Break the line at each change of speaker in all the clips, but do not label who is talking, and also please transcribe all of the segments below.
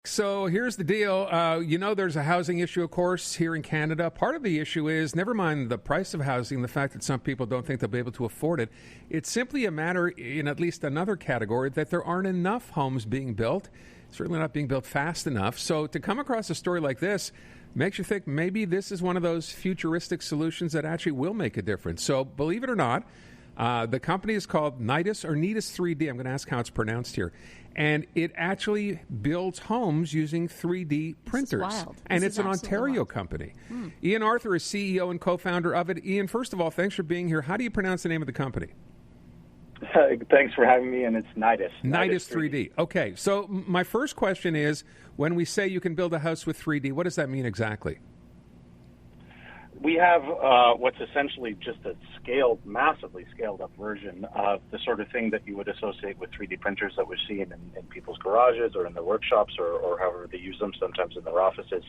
So here's the deal. There's a housing issue, of course, here in Canada. Part of the issue is, never mind the price of housing, the fact that some people don't think they'll be able to afford it. It's simply a matter, in at least another category, that there aren't enough homes being built, certainly not being built fast enough. So to come across a story like this makes you think maybe this is one of those futuristic solutions that actually will make a difference. So believe it or not, the company is called Nidus, or Nidus 3D. I'm going to ask how it's pronounced here. And it actually builds homes using 3D printers.
This is wild.
And
This
it's
is
an
absolutely
Ontario
wild.
company. Ian Arthur is CEO and co-founder of it. Ian, first of all, thanks for being here. How do you pronounce the name of the company?
Thanks for having me, and it's Nidus.
Nidus 3D. Okay, so my first question is, when we say you can build a house with 3D, what does that mean exactly?
We have what's essentially just a massively scaled up version of the sort of thing that you would associate with 3D printers that we're seeing in people's garages or in their workshops or however they use them, sometimes in their offices,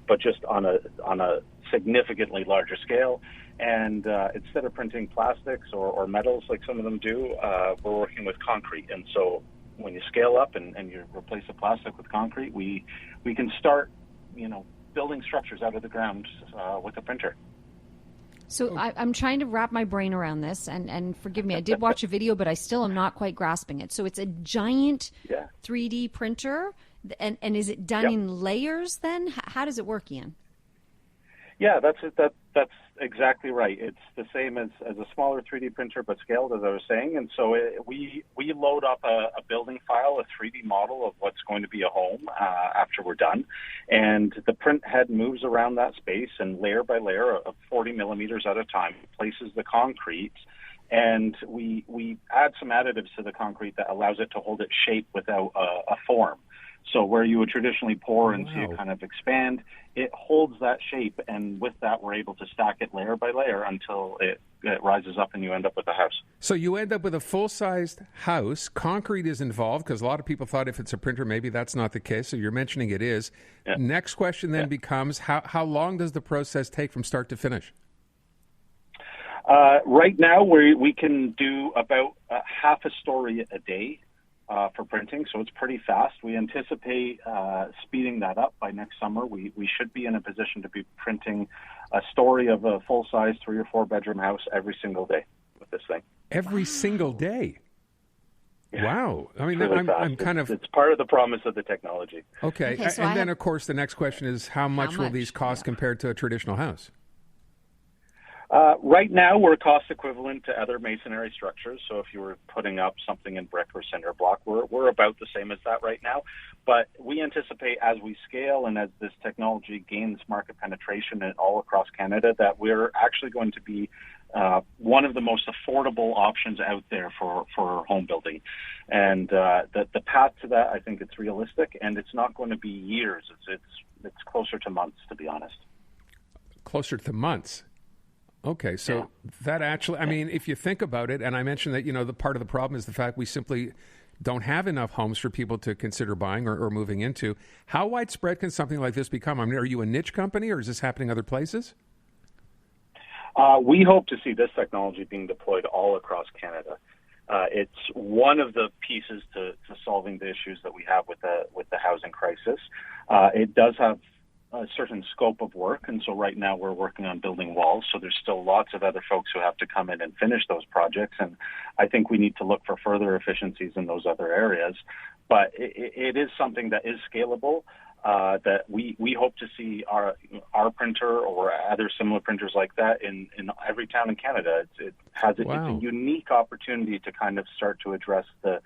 but just on a significantly larger scale. And instead of printing plastics or metals like some of them do, we're working with concrete. And so when you scale up and you replace the plastic with concrete, we can start, building structures out of the ground with a printer.
So I'm trying to wrap my brain around this, and forgive me, I did watch a video, but I still am not quite grasping it. So it's a giant 3D printer, and is it done in layers then? How does it work, Ian?
Yeah, that's exactly right. It's the same as a smaller 3D printer, but scaled, as I was saying. And so we load up a building file, a 3D model of what's going to be a home after we're done. And the print head moves around that space, and layer by layer, of 40 millimeters at a time, places the concrete. And we add some additives to the concrete that allows it to hold its shape without a form. So where you would traditionally pour and see it kind of expand, it holds that shape, and with that we're able to stack it layer by layer until it rises up and you end up with a house.
So you end up with a full-sized house. Concrete is involved because a lot of people thought if it's a printer, maybe that's not the case. So you're mentioning it is. Yeah. Next question then becomes, how long does the process take from start to finish?
Right now we can do about half a story a day. For printing, so it's pretty fast. We anticipate speeding that up by next summer. We should be in a position to be printing a story of a full-size 3 or 4 bedroom house every single day with this thing.
Every single day?
Yeah.
Wow. I mean,
really
I'm kind of...
It's part of the promise of the technology.
Okay, so and then, of course, the next question is how much will these cost compared to a traditional house?
Right now, we're cost equivalent to other masonry structures. So if you were putting up something in brick or cinder block, we're about the same as that right now. But we anticipate as we scale and as this technology gains market penetration all across Canada, that we're actually going to be one of the most affordable options out there for home building. And the path to that, I think it's realistic, and it's not going to be years. It's closer to months, to be honest.
Closer to months. Okay, so that actually, I mean, if you think about it, and I mentioned that, the part of the problem is the fact we simply don't have enough homes for people to consider buying or moving into. How widespread can something like this become? I mean, are you a niche company, or is this happening other places?
We hope to see this technology being deployed all across Canada. It's one of the pieces to solving the issues that we have with the housing crisis. It does have a certain scope of work, and so right now we're working on building walls, so there's still lots of other folks who have to come in and finish those projects, and I think we need to look for further efficiencies in those other areas. But it is something that is scalable, that we hope to see our printer or other similar printers like that in every town in Canada. It's a unique opportunity to kind of start to address the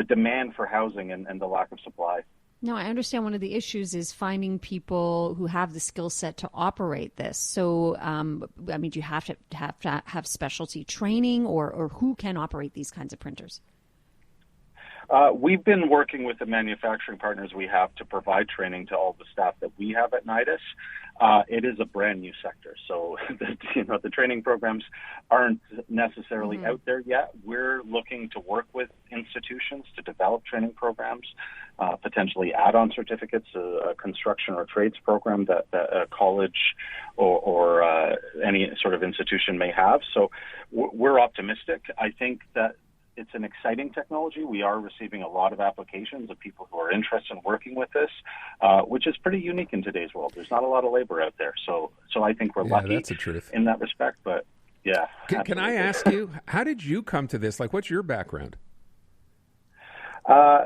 demand for housing and the lack of supply.
No, I understand one of the issues is finding people who have the skill set to operate this. So, I mean, do you have to have specialty training, or who can operate these kinds of printers?
We've been working with the manufacturing partners we have to provide training to all the staff that we have at Nidus. It is a brand new sector, so the training programs aren't necessarily out there yet. We're looking to work with institutions to develop training programs, potentially add-on certificates, a construction or trades program that a college or any sort of institution may have. So we're optimistic. I think that it's an exciting technology. We are receiving a lot of applications of people who are interested in working with this, which is pretty unique in today's world. There's not a lot of labor out there, so I think we're lucky
that's the truth.
in that respect. But yeah,
can I ask you, how did you come to this? Like, what's your background?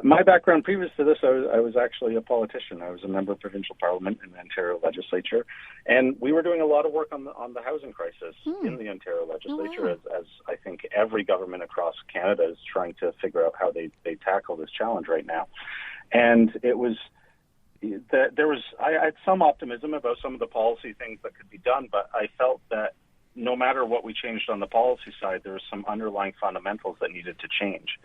My background previous to this, I was actually a politician. I was a member of provincial parliament in the Ontario legislature, and we were doing a lot of work on the housing crisis in the Ontario legislature, as I think every government across Canada is trying to figure out how they tackle this challenge right now. And I had some optimism about some of the policy things that could be done, but I felt that no matter what we changed on the policy side, there were some underlying fundamentals that needed to change.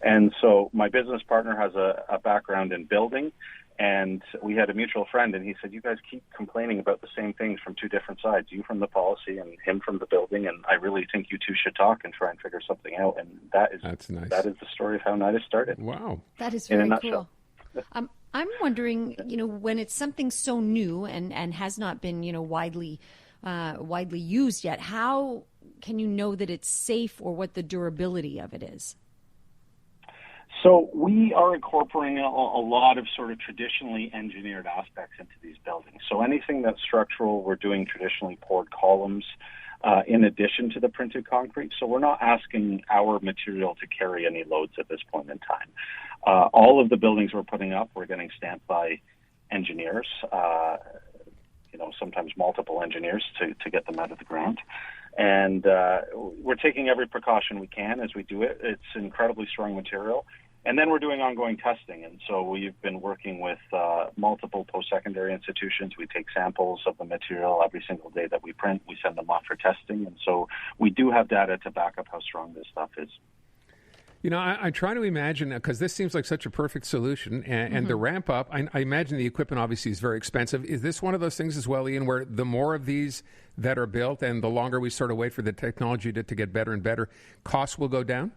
And so my business partner has a background in building, and we had a mutual friend, and he said, you guys keep complaining about the same things from two different sides, you from the policy and him from the building, and I really think you two should talk and try and figure something out. And that's nice. That is the story of how Nidus started.
Wow.
That is very cool. I'm wondering, when it's something so new and has not been, widely used yet, how can you know that it's safe or what the durability of it is?
So we are incorporating a lot of sort of traditionally engineered aspects into these buildings. So anything that's structural, we're doing traditionally poured columns in addition to the printed concrete. So we're not asking our material to carry any loads at this point in time. All of the buildings we're putting up, we're getting stamped by engineers, sometimes multiple engineers to get them out of the ground. And we're taking every precaution we can as we do it. It's incredibly strong material. And then we're doing ongoing testing. And so we've been working with multiple post-secondary institutions. We take samples of the material every single day that we print. We send them off for testing. And so we do have data to back up how strong this stuff is.
I try to imagine, because this seems like such a perfect solution, and the ramp up, I imagine the equipment obviously is very expensive. Is this one of those things as well, Ian, where the more of these that are built and the longer we sort of wait for the technology to get better and better, costs will go down?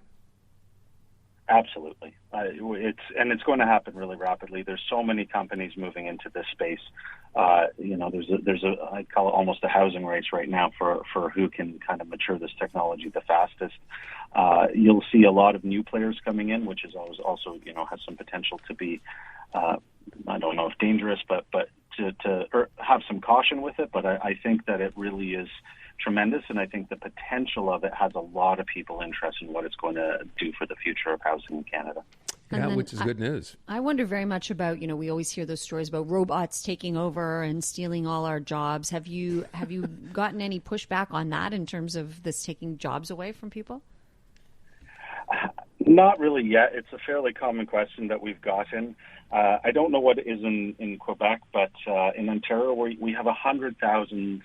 Absolutely. It's going to happen really rapidly. There's so many companies moving into this space. There's I call it almost a housing race right now for who can kind of mature this technology the fastest. You'll see a lot of new players coming in, which is always also, has some potential to be, I don't know if dangerous, but to have some caution with it. But I think that it really is tremendous, and I think the potential of it has a lot of people interested in what it's going to do for the future of housing in Canada.
Yeah, which is good news.
I wonder very much about, we always hear those stories about robots taking over and stealing all our jobs. Have you gotten any pushback on that in terms of this taking jobs away from people?
Not really yet. It's a fairly common question that we've gotten. I don't know what it is in Quebec, but in Ontario we have 100,000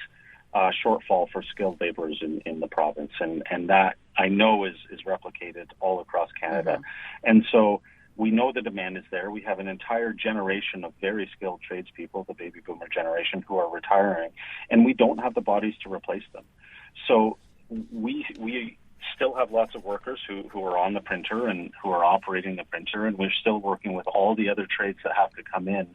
shortfall for skilled laborers in the province, and that I know is replicated all across Canada. And so we know the demand is there. We have an entire generation of very skilled tradespeople, the baby boomer generation, who are retiring, and we don't have the bodies to replace them. So we still have lots of workers who are on the printer and who are operating the printer, and we're still working with all the other trades that have to come in.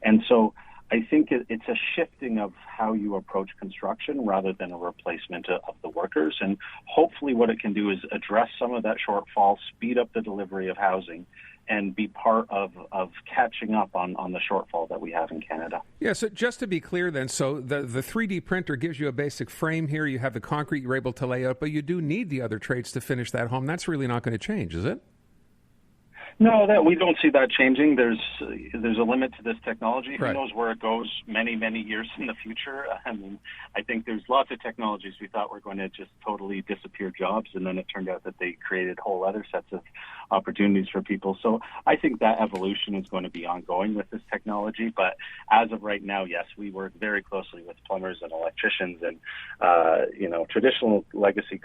And so I think it's a shifting of how you approach construction rather than a replacement of the workers. And hopefully what it can do is address some of that shortfall, speed up the delivery of housing, and be part of catching up on the shortfall that we have in Canada.
Yeah, so just to be clear then, so the 3D printer gives you a basic frame here. You have the concrete you're able to lay out, but you do need the other trades to finish that home. That's really not going to change, is it?
No, we don't see that changing. There's a limit to this technology. Right. Who knows where it goes many, many years in the future? I mean, I think there's lots of technologies we thought were going to just totally disappear jobs, and then it turned out that they created whole other sets of opportunities for people. So I think that evolution is going to be ongoing with this technology. But as of right now, yes, we work very closely with plumbers and electricians and traditional legacy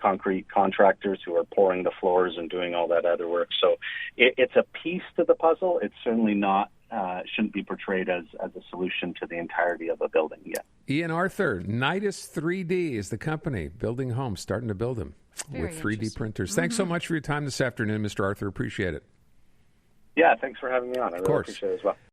concrete contractors who are pouring the floors and doing all that other work. So it's a piece to the puzzle. It's certainly not, shouldn't be portrayed as a solution to the entirety of a building yet.
Ian Arthur, Nidus 3D is the company, building homes, starting to build them with 3D printers. Thanks so much for your time this afternoon, Mr. Arthur. Appreciate it.
Yeah, thanks for having me on. I really appreciate it as well.